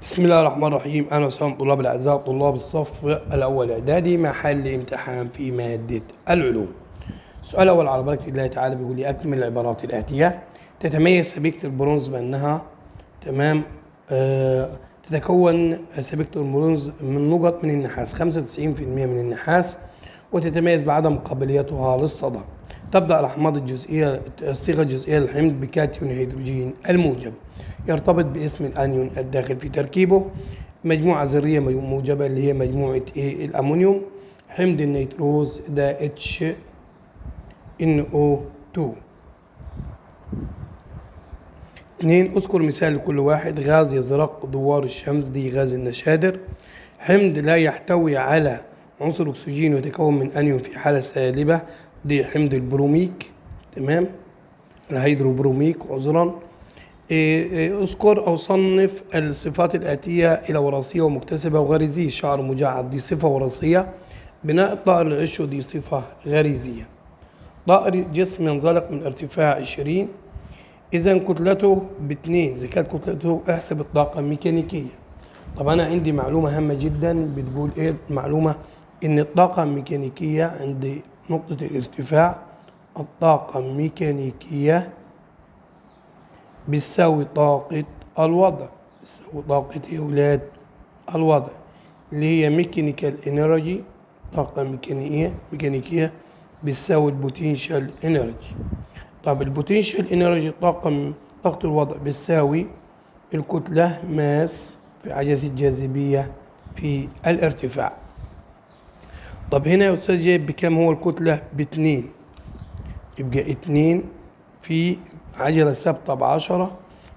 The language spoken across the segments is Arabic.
بسم الله الرحمن الرحيم. أهلا وسهلا طلاب الأعزاء طلاب الصف الأول إعدادي محل امتحان في مادة العلوم. السؤال الأول على بركة الله تعالى بيقول لي أكمل العبارات الآتية. تتميز سبيكة البرونز بأنها تتكون سبيكة البرونز من نقط من النحاس 95% من النحاس، وتتميز بعدم قابليتها للصدى. تبدأ الأحماض الجزئية الصيغة الجزئية للحمض بكاتيون هيدروجين الموجب، يرتبط باسم الأنيون الداخل في تركيبه، مجموعة ذرية موجبة اللي هي مجموعة الأمونيوم، حمض النيتروز ده HNO2. 2. اذكر مثال لكل واحد. غاز يزرق دوار الشمس دي غاز النشادر. حمض لا يحتوي على عنصر أكسجين ويتكون من أنيون في حالة سالبة دي حمض البروميك، تمام، الهيدروبروميك عذرا. اذكر أو صنف الصفات الآتية إلى وراثية ومكتسبة وغريزية. شعر مجعد دي صفة وراثية، بناء الطائر للعش دي صفة غريزية. طائر جسم ينزلق من ارتفاع 20، إذا كتلته ب2، إذا كانت كتلته احسب الطاقة الميكانيكية. طب أنا عندي معلومة هامة جدا بتقول إيه المعلومة؟ إن الطاقة الميكانيكية عند نقطة الارتفاع، الطاقة الميكانيكية بتساوي طاقة الوضع، بتساوي طاقة يا ولاد الوضع اللي هي ميكانيكال انرجي، طاقة ميكانيكية بتساوي البوتنشال انرجي. طب البوتنشال انرجي طاقة الوضع بتساوي الكتلة ماس في عجلة الجاذبية في الارتفاع. طب هنا يا أستاذ جايب بكام هو الكتلة؟ ب2، يبقى 2 في عجلة ثابتة ب10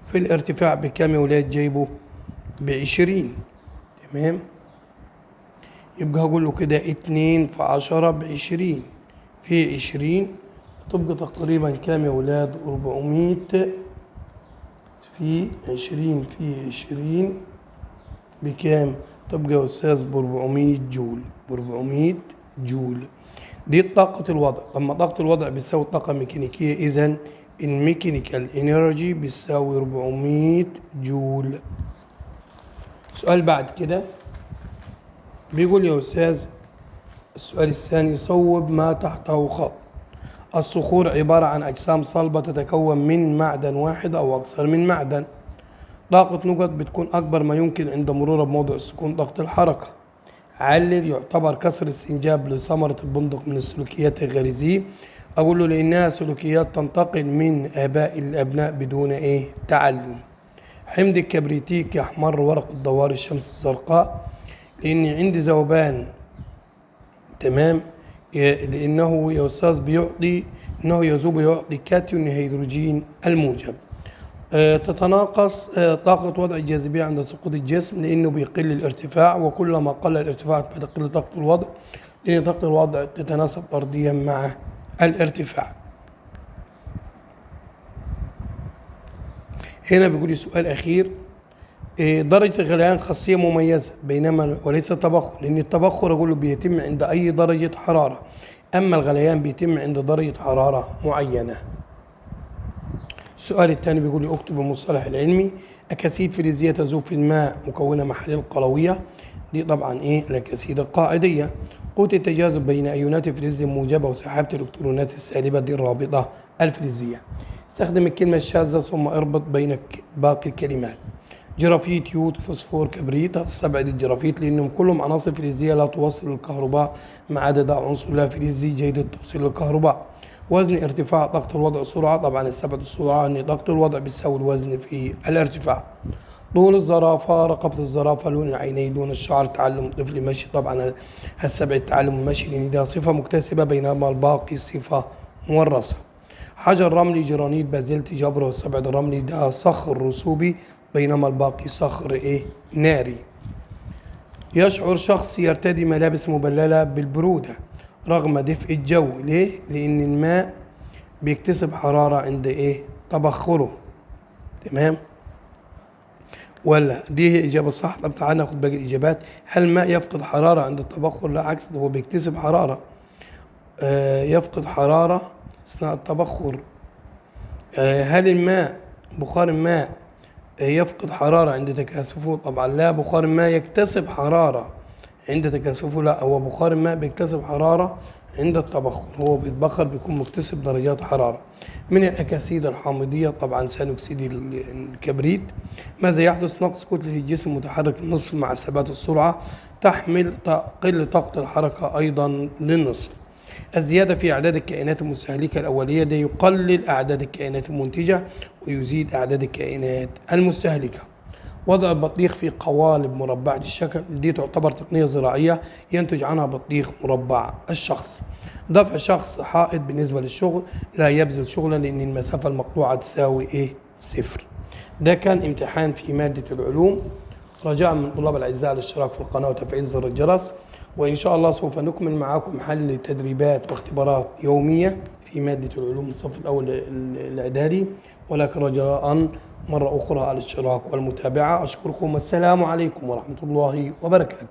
في الارتفاع بكام يا ولاد؟ جايبه ب20، تمام. يبقى هقول له كده 2 في 10 ب20 في 20 تبقى تقريبا كام يا ولاد؟ 400 في 20 في 20 بكام؟ تبقى يا أستاذ ب400 جول، ب400 جول. دي طاقة الوضع. لما طاقة الوضع بتساوي طاقة ميكانيكية، إذا الميكانيكال انرجي بتساوي 400 جول. سؤال بعد كده بيقول يا أستاذ السؤال الثاني صوب ما تحته خط. الصخور عبارة عن أجسام صلبة تتكون من معدن واحد أو أكثر من معدن. طاقة نقط بتكون أكبر ما يمكن عند مرورها بموضع السكون ضغط الحركة. علل يعتبر كسر السنجاب لثمرة البندق من السلوكيات الغريزية. أقول له لأنها سلوكيات تنتقل من آباء الأبناء بدون تعلم. حمض الكبريتيك يحمر ورق الدوار الشمس الزرقاء لأن عندي ذوبان، تمام، لأنه يا أستاذ بيعطي أنه يذوب ويعطي كاتيون هيدروجين الموجب. تتناقص طاقة وضع الجاذبية عند سقوط الجسم لأنه بيقل الارتفاع، وكلما قل الارتفاع بتقل طاقة الوضع لأن طاقة الوضع تتناسب طرديا مع الارتفاع. هنا بيقول لي سؤال أخير. درجة الغليان خاصية مميزة بينما وليس تبخر، لأن التبخر أقول له بيتم عند أي درجة حرارة، أما الغليان بيتم عند درجة حرارة معينة. السؤال الثاني بيقول لي اكتب المصطلح العلمي. أكاسيد فلزية تذوب في الماء مكونة محاليل قلوية، دي طبعا الأكاسيد القاعدية. قوة التجاذب بين أيونات الفلز الموجبة وسحابة الإلكترونات السالبة دي الرابطة الفلزية. استخدم الكلمة الشاذة ثم اربط بين باقي الكلمات. جرافيت، يود، فوسفور، كبريت. هتستبعد الجرافيت لأنهم كلهم عناصر فلزية لا توصل الكهرباء ما عدا ده عنصر لا فلزي جيد التوصيل للكهرباء. وزن ارتفاع طاقة الوضع سرعة، طبعا استبعد السرعة ان طاقة الوضع بتساوي الوزن في الارتفاع. طول الزرافة، رقبة الزرافة، لون العينين، لون الشعر، تعلم الطفل مشي، طبعا هستبعد تعلم المشي لان ده صفة مكتسبة بينما الباقي صفة مورثة. حجر رملي، جرانيت، بازلت، جبر، واستبعد الرملي ده صخر رسوبي بينما الباقي صخر ناري. يشعر شخص يرتدي ملابس مبللة بالبرودة رغم دفء الجو. ليه؟ لأن الماء بيكتسب حرارة عند تبخره، تمام؟ ولا دي هي إجابة صح؟ طب تعالى ناخد باقي الإجابات. هل الماء يفقد حرارة عند التبخر؟ لا، عكس، هو بيكتسب حرارة. يفقد حرارة أثناء التبخر. هل الماء، بخار الماء يفقد حرارة عند تكاثفه. طبعا لا، بخار الماء يكتسب حرارة عند تكاثفه، لا، هو بخار الماء بيكتسب حرارة عند التبخر، هو بيتبخر بيكون مكتسب درجات حرارة. من الأكاسيد الحامضية طبعا ثاني أكسيد الكبريت. ماذا يحدث؟ نقص كتلة الجسم متحرك للنصف مع ثبات السرعة، قل طاقة الحركة أيضا للنصف. الزيادة في أعداد الكائنات المستهلكة الأولية ده يقلل أعداد الكائنات المنتجة ويزيد أعداد الكائنات المستهلكة. وضع البطيخ في قوالب مربعة الشكل دي تعتبر تقنية زراعية ينتج عنها بطيخ مربع الشخص. دفع شخص حائط بالنسبة للشغل لا يبذل شغلا لأن المسافة المقطوعة تساوي صفر. ده كان امتحان في مادة العلوم. رجاء من طلاب الأعزاء الاشتراك في القناة وتفعيل زر الجرس، وإن شاء الله سوف نكمل معكم حل تدريبات واختبارات يومية في مادة العلوم الصف الأول الإعدادي، ولكن رجاء مرة أخرى الاشتراك والمتابعة. أشكركم والسلام عليكم ورحمة الله وبركاته.